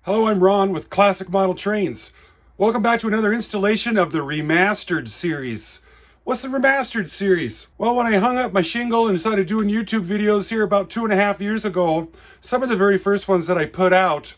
Hello, I'm Ron with Classic Model Trains. Welcome back to another installation of the Remastered series. What's the Remastered series? Well, when I hung up my shingle and started doing YouTube videos here about 2.5 years ago, some of the very first ones that I put out,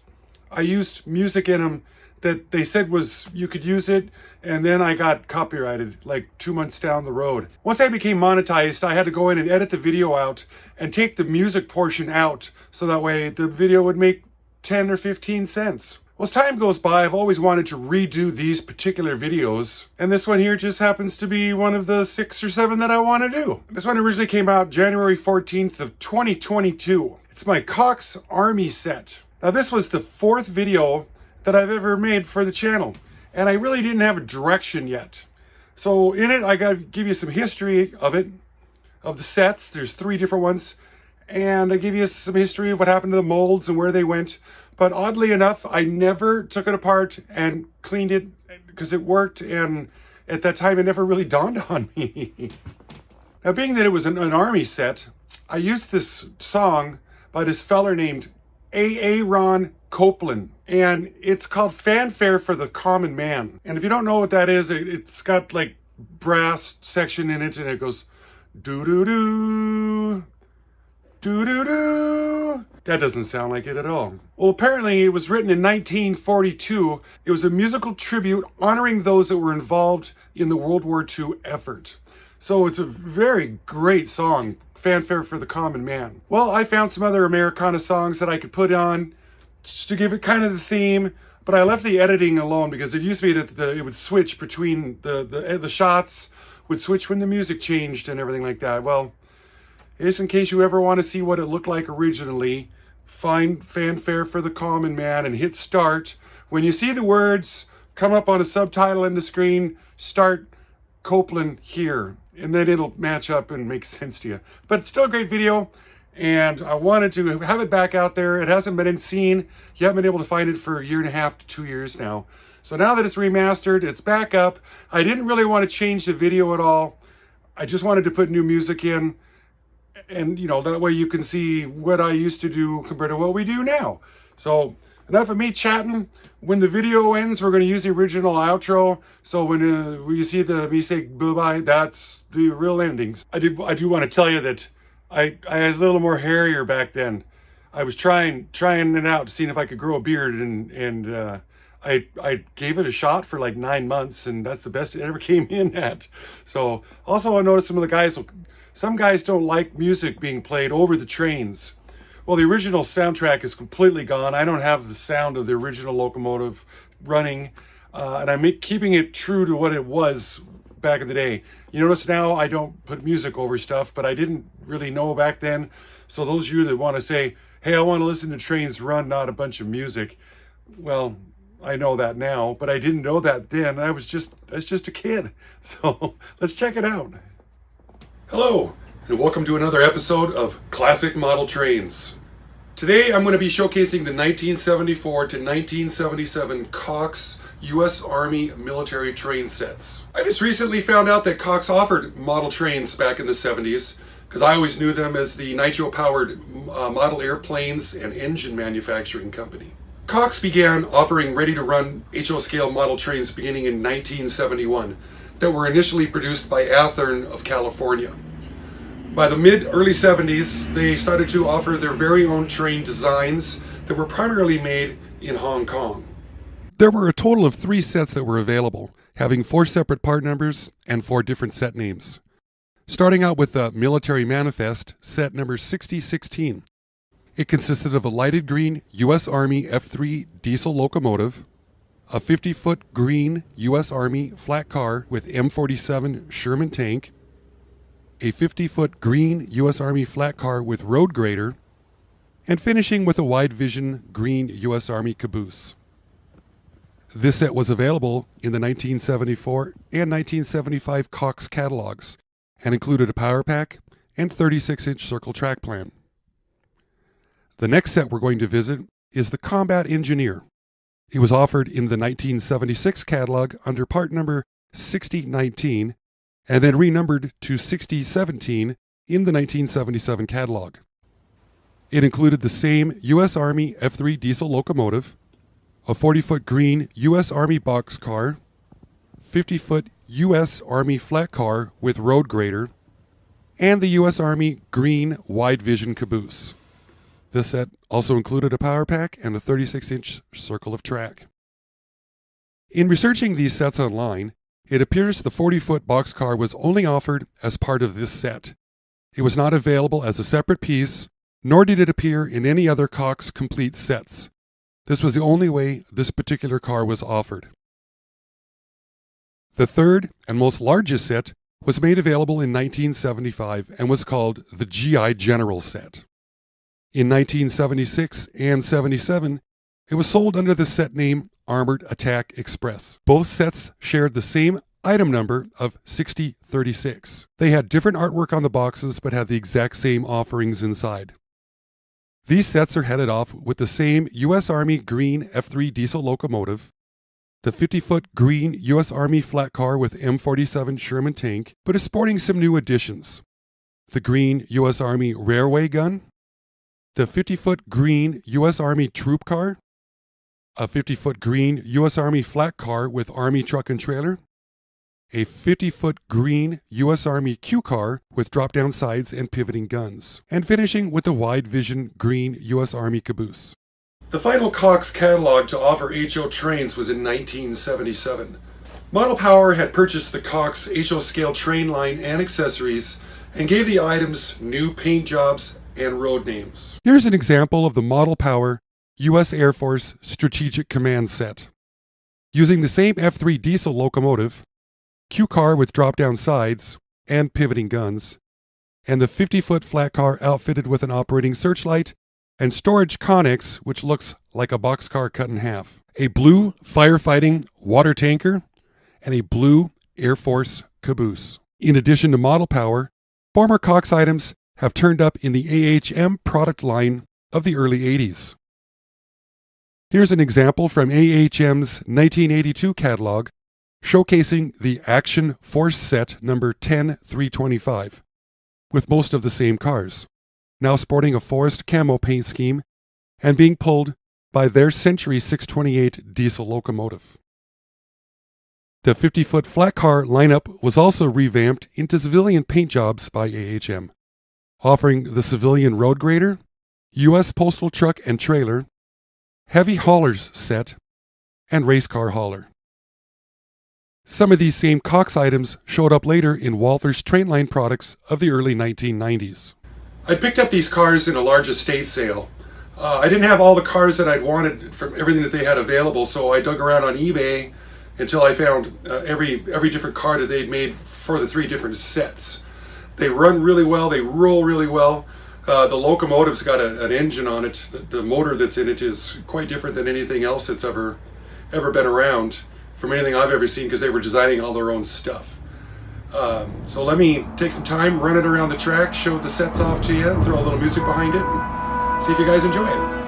I used music in them that they said was you could use it, and then I got copyrighted like 2 months down the road. Once I became monetized, I had to go in and edit the video out and take the music portion out so that way the video would make 10 or 15 cents. Well, as time goes by, I've always wanted to redo these particular videos, and this one here just happens to be one of the 6 or 7 that I want to do. This one originally came out January 14th of 2022. It's my Cox Army set. Now, this was the 4th video that I've ever made for the channel, and I really didn't have a direction yet. So in it, I got to give you some history of it, of the sets. There's 3 different ones. And I give you some history of what happened to the molds and where they went. But oddly enough, I never took it apart and cleaned it because it worked. And at that time, it never really dawned on me. Now, being that it was an Army set, I used this song by this feller named Ron Copeland. And it's called Fanfare for the Common Man. And if you don't know what that is, it's got like brass section in it. And it goes doo-doo-doo. Doo-doo-doo. That doesn't sound like it at all. Well, apparently it was written in 1942. It was a musical tribute honoring those that were involved in the World War II effort. So it's a very great song, Fanfare for the Common Man. Well, I found some other Americana songs that I could put on just to give it kind of the theme, but I left the editing alone because it used to be that it would switch between the shots, would switch when the music changed and everything like that. Well, just in case you ever want to see what it looked like originally, find Fanfare for the Common Man and hit start. When you see the words come up on a subtitle in the screen, start Copeland here, and then it'll match up and make sense to you. But it's still a great video, and I wanted to have it back out there. It hasn't been seen. You haven't been able to find it for 1.5 to 2 years now. So now that it's remastered, it's back up. I didn't really want to change the video at all. I just wanted to put new music in. And, that way you can see what I used to do compared to what we do now. So, enough of me chatting. When the video ends, we're going to use the original outro. So when you see me say bye-bye, that's the real endings. I do want to tell you that I was a little more hairier back then. I was trying it out, seeing if I could grow a beard, and I gave it a shot for like 9 months, and that's the best it ever came in at. So, also I noticed some guys don't like music being played over the trains. Well, the original soundtrack is completely gone. I don't have the sound of the original locomotive running, and I'm keeping it true to what it was back in the day. You notice now I don't put music over stuff, but I didn't really know back then. So those of you that want to say, hey, I want to listen to trains run, not a bunch of music. Well, I know that now, but I didn't know that then. I was just a kid. So let's check it out. Hello, and welcome to another episode of Classic Model Trains. Today I'm going to be showcasing the 1974 to 1977 Cox U.S. Army military train sets. I just recently found out that Cox offered model trains back in the 70s, because I always knew them as the nitro-powered model airplanes and engine manufacturing company. Cox began offering ready-to-run HO-scale model trains beginning in 1971. That were initially produced by Athearn of California. By the mid-early 70s, they started to offer their very own train designs that were primarily made in Hong Kong. There were a total of 3 sets that were available, having 4 separate part numbers and 4 different set names. Starting out with the Military Manifest, set number 6016. It consisted of a lighted green U.S. Army F3 diesel locomotive, a 50-foot green U.S. Army flat car with M47 Sherman tank, a 50-foot green U.S. Army flat car with road grader, and finishing with a wide vision green U.S. Army caboose. This set was available in the 1974 and 1975 Cox catalogs and included a power pack and 36-inch circle track plan. The next set we're going to visit is the Combat Engineer. It was offered in the 1976 catalog under part number 6019 and then renumbered to 6017 in the 1977 catalog. It included the same U.S. Army F3 diesel locomotive, a 40-foot green U.S. Army boxcar, 50-foot U.S. Army flat car with road grader, and the U.S. Army green wide vision caboose. This set also included a power pack and a 36-inch circle of track. In researching these sets online, it appears the 40-foot boxcar was only offered as part of this set. It was not available as a separate piece, nor did it appear in any other Cox complete sets. This was the only way this particular car was offered. The third and most largest set was made available in 1975 and was called the GI General set. In 1976 and 77, it was sold under the set name Armored Attack Express. Both sets shared the same item number of 6036. They had different artwork on the boxes but had the exact same offerings inside. These sets are headed off with the same U.S. Army green F3 diesel locomotive, the 50-foot green U.S. Army flat car with M47 Sherman tank, but is sporting some new additions. The green U.S. Army railway gun, the 50-foot green U.S. Army troop car, a 50-foot green U.S. Army flat car with Army truck and trailer, a 50-foot green U.S. Army Q car with drop-down sides and pivoting guns, and finishing with the wide-vision green U.S. Army caboose. The final Cox catalog to offer HO trains was in 1977. Model Power had purchased the Cox HO scale train line and accessories and gave the items new paint jobs and road names. Here's an example of the Model Power U.S. Air Force Strategic Command set. Using the same F3 diesel locomotive, Q car with drop-down sides and pivoting guns, and the 50-foot flat car outfitted with an operating searchlight and storage connex, which looks like a boxcar cut in half, a blue firefighting water tanker, and a blue Air Force caboose. In addition to Model Power, former Cox items have turned up in the AHM product line of the early 80s. Here's an example from AHM's 1982 catalog showcasing the Action Force set number 10325, with most of the same cars, now sporting a forest camo paint scheme and being pulled by their Century 628 diesel locomotive. The 50-foot flat car lineup was also revamped into civilian paint jobs by AHM, offering the civilian road grader, U.S. postal truck and trailer, heavy haulers set, and race car hauler. Some of these same Cox items showed up later in Walther's trainline products of the early 1990s. I picked up these cars in a large estate sale. I didn't have all the cars that I'd wanted from everything that they had available, so I dug around on eBay until I found every different car that they'd made for the three different sets. They run really well, they roll really well. The locomotive's got an engine on it. The motor that's in it is quite different than anything else that's ever been around from anything I've ever seen, because they were designing all their own stuff. So let me take some time, run it around the track, show the sets off to you, and throw a little music behind it, and see if you guys enjoy it.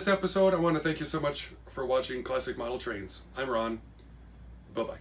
this episode. I want to thank you so much for watching Classic Model Trains. I'm Ron. Bye-bye.